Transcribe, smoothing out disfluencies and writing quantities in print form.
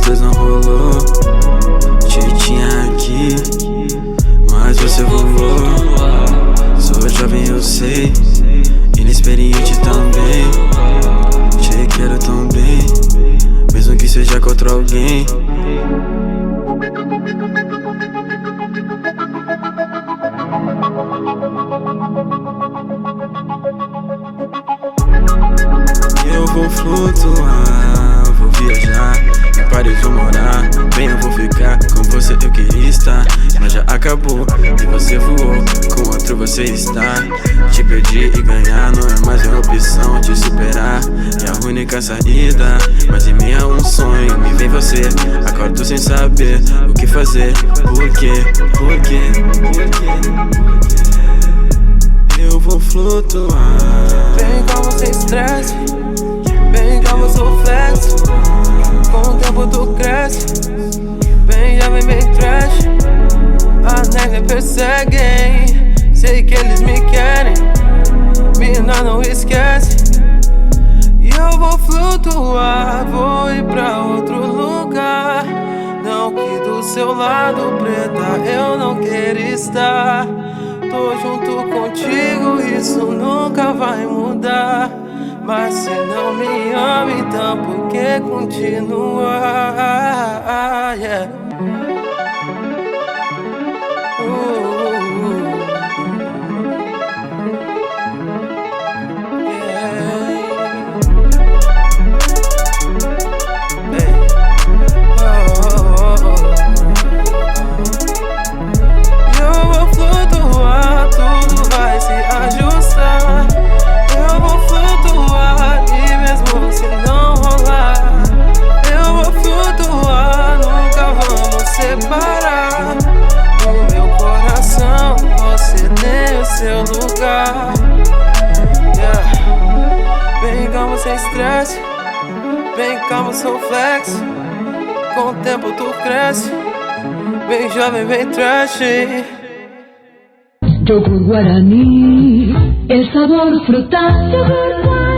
dois não rolou. Te tinha aqui, mas você voou. Sou jovem, eu sei, inexperiente também. Te quero tão bem, mesmo que seja contra alguém. Eu vou flutuar, vou viajar, em Paris vou morar. Bem, eu vou ficar com você, eu queria estar, mas já acabou e você voou, com outro você está. Te perdi e ganhar não é mais uma opção. Te superar é a única saída, mas em mim é um sonho. Me vem você, acordo sem saber o que fazer. Por quê? Por quê? Por quê? Eu vou flutuar. Vem calma, sem estresse. Vem calma, sou flex. Com o tempo tu cresce. Vem, já vem bem trash. As negas perseguem. Sei que eles me querem. Mina, não esquece. E eu vou flutuar. Vou ir pra outro lugar. Não que do seu lado, preta, eu não quero estar. Tô junto contigo, isso nunca vai mudar. Mas se não me ama, então por que continuar? Yeah. No meu coração, você tem o seu lugar. Yeah. Bem calma, sem estresse. Bem calma, sou flex. Com o tempo tu cresce. Bem jovem, bem trash. Yogur Guarani, el sabor frutal.